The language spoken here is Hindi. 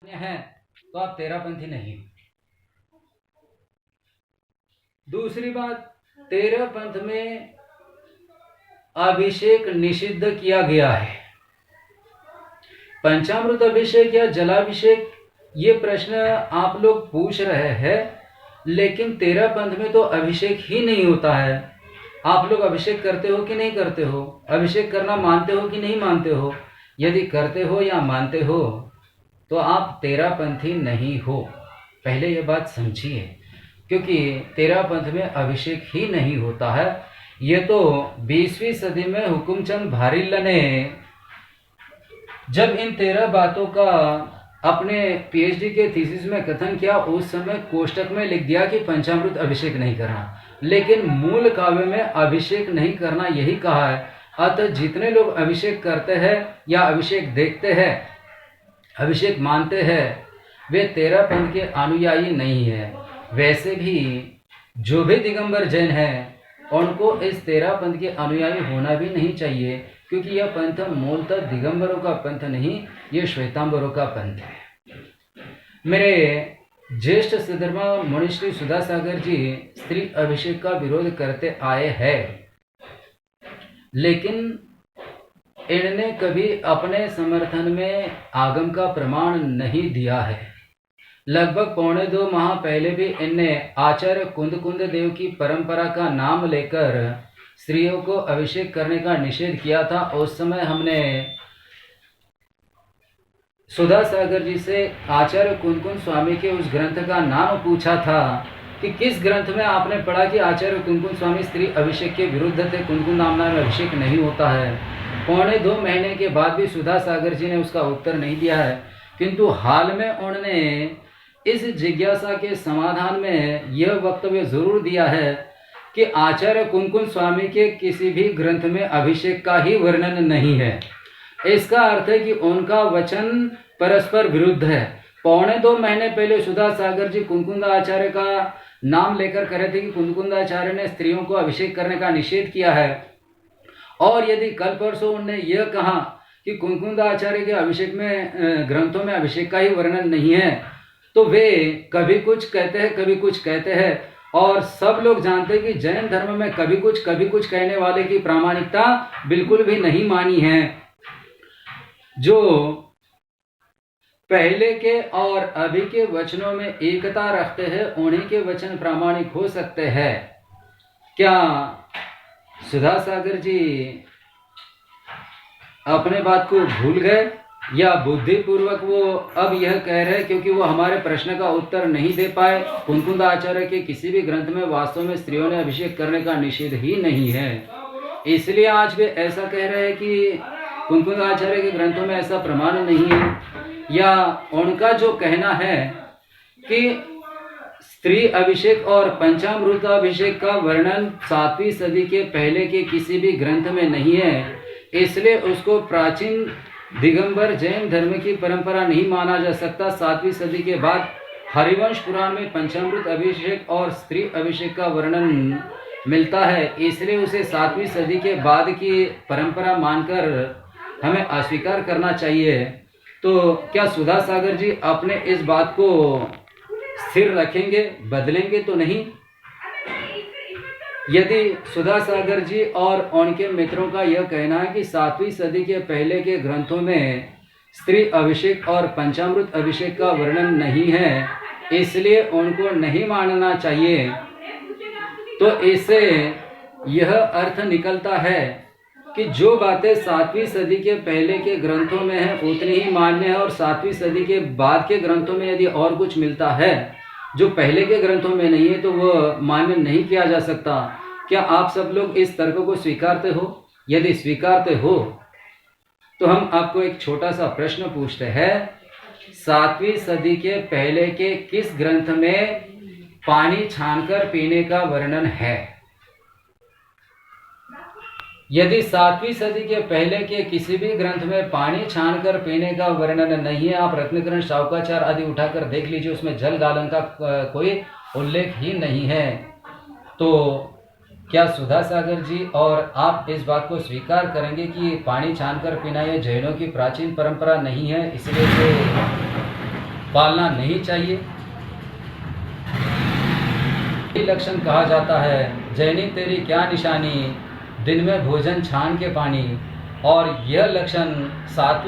हैं तो आप तेरापंथी नहीं हो। दूसरी बात, तेरह पंथ में अभिषेक निषिद्ध किया गया है। पंचामृत अभिषेक या जलाभिषेक, ये प्रश्न आप लोग पूछ रहे हैं, लेकिन तेरह पंथ में तो अभिषेक ही नहीं होता है। आप लोग अभिषेक करते हो कि नहीं करते हो? अभिषेक करना मानते हो कि नहीं मानते हो? यदि करते हो या मानते हो तो आप तेरह पंथी नहीं हो। पहले ये बात समझिए, क्योंकि तेरह पंथ में अभिषेक ही नहीं होता है। ये तो 20वीं सदी में हुकुमचंद भारिल्ला ने जब इन 13 बातों का अपने पीएचडी के थीसिस में कथन किया, उस समय कोष्टक में लिख दिया कि पंचामृत अभिषेक नहीं करना, लेकिन मूल काव्य में अभिषेक नहीं करना यही कहा है। अतः जितने लोग अभिषेक करते हैं या अभिषेक देखते हैं, अभिषेक मानते हैं, वे तेरह पंथ के अनुयायी नहीं है। वैसे भी जो भी दिगंबर जैन है, उनको इस तेरह पंथ के अनुयायी होना भी नहीं चाहिए, क्योंकि यह पंथ मूलतः दिगंबरों का पंथ नहीं, यह श्वेतांबरों का पंथ है। मेरे ज्येष्ठ सिद्धर्मा मुनिश्री सुधा सागर जी स्त्री अभिषेक का विरोध करते आए हैं, लेकिन इन्होंने कभी अपने समर्थन में आगम का प्रमाण नहीं दिया है। लगभग 1.25 माह पहले भी इनने आचार्य कुंद देव की परंपरा का नाम लेकर स्त्रियों को अभिषेक करने का निषेध किया था। उस समय हमने सुधा सागर जी से आचार्य कुंद स्वामी के उस ग्रंथ का नाम पूछा था कि किस ग्रंथ में आपने पढ़ा कि आचार्य कुंद स्वामी स्त्री अभिषेक के विरुद्ध थे, कुंद नामना में अभिषेक नहीं होता है। 1.25 महीने के बाद भी सुधा सागर जी ने उसका उत्तर नहीं दिया है, किंतु हाल में उन्होंने इस जिज्ञासा के समाधान में यह वक्तव्य जरूर दिया है कि आचार्य कुंद स्वामी के किसी भी ग्रंथ में अभिषेक का ही वर्णन नहीं है। इसका अर्थ है कि उनका वचन परस्पर विरुद्ध है। 1.25 महीने पहले सुधा सागर जी कुंद आचार्य का नाम लेकर कह रहे थे कि कुंद आचार्य ने स्त्रियों को अभिषेक करने का निषेध किया है, और यदि कल परसों उन्होंने यह कहा कि कुंद आचार्य के अभिषेक में ग्रंथों में अभिषेक का ही वर्णन नहीं है, तो वे कभी कुछ कहते हैं कभी कुछ कहते हैं। और सब लोग जानते हैं कि जैन धर्म में कभी कुछ कहने वाले की प्रामाणिकता बिल्कुल भी नहीं मानी है। जो पहले के और अभी के वचनों में एकता रखते हैं, उन्हीं के वचन प्रामाणिक हो सकते हैं। क्या सुधा सागर जी अपने बात को भूल गए, या बुद्धिपूर्वक वो अब यह कह रहे हैं क्योंकि वो हमारे प्रश्न का उत्तर नहीं दे पाए? कुंद आचार्य के किसी भी ग्रंथ में वास्तव में स्त्रियों ने अभिषेक करने का निषेध ही नहीं है, इसलिए आज वे ऐसा कह रहे हैं कि कुंद आचार्य के ग्रंथों में ऐसा प्रमाण नहीं है। या उनका जो कहना है कि स्त्री अभिषेक और पंचामृताभिषेक का वर्णन 7वीं सदी के पहले के किसी भी ग्रंथ में नहीं है, इसलिए उसको प्राचीन दिगंबर जैन धर्म की परंपरा नहीं माना जा सकता। 7वीं सदी के बाद हरिवंश पुराण में पंचामृत अभिषेक और स्त्री अभिषेक का वर्णन मिलता है, इसलिए उसे 7वीं सदी के बाद की परंपरा मानकर हमें अस्वीकार करना चाहिए। तो क्या सुधा सागर जी अपने इस बात को स्थिर रखेंगे, बदलेंगे तो नहीं? यदि सुधा सागर जी और उनके मित्रों का यह कहना है कि 7वीं सदी के पहले के ग्रंथों में स्त्री अभिषेक और पंचामृत अभिषेक का वर्णन नहीं है, इसलिए उनको नहीं मानना चाहिए, तो इससे यह अर्थ निकलता है कि जो बातें 7वीं सदी के पहले के ग्रंथों में है उतनी ही मान्य है, और 7वीं सदी के बाद के ग्रंथों में यदि और कुछ मिलता है जो पहले के ग्रंथों में नहीं है तो वह मान्य नहीं किया जा सकता। क्या आप सब लोग इस तर्क को स्वीकारते हो? यदि स्वीकारते हो तो हम आपको एक छोटा सा प्रश्न पूछते हैं, 7वीं सदी के पहले के किस ग्रंथ में पानी छानकर पीने का वर्णन है? यदि 7वीं सदी के पहले के किसी भी ग्रंथ में पानी छानकर पीने का वर्णन नहीं है, आप रत्नकरण शावकाचार आदि उठाकर देख लीजिए, उसमें जल गालन का कोई उल्लेख ही नहीं है। तो क्या सुधा सागर जी और आप इस बात को स्वीकार करेंगे कि पानी छानकर पीना ये जैनों की प्राचीन परंपरा नहीं है, इसलिए पालना नहीं चाहिए। ये लक्षण कहा जाता है, जैनी तेरी क्या निशानी, दिन में भोजन छान के पानी। और यह लक्षण सात्विक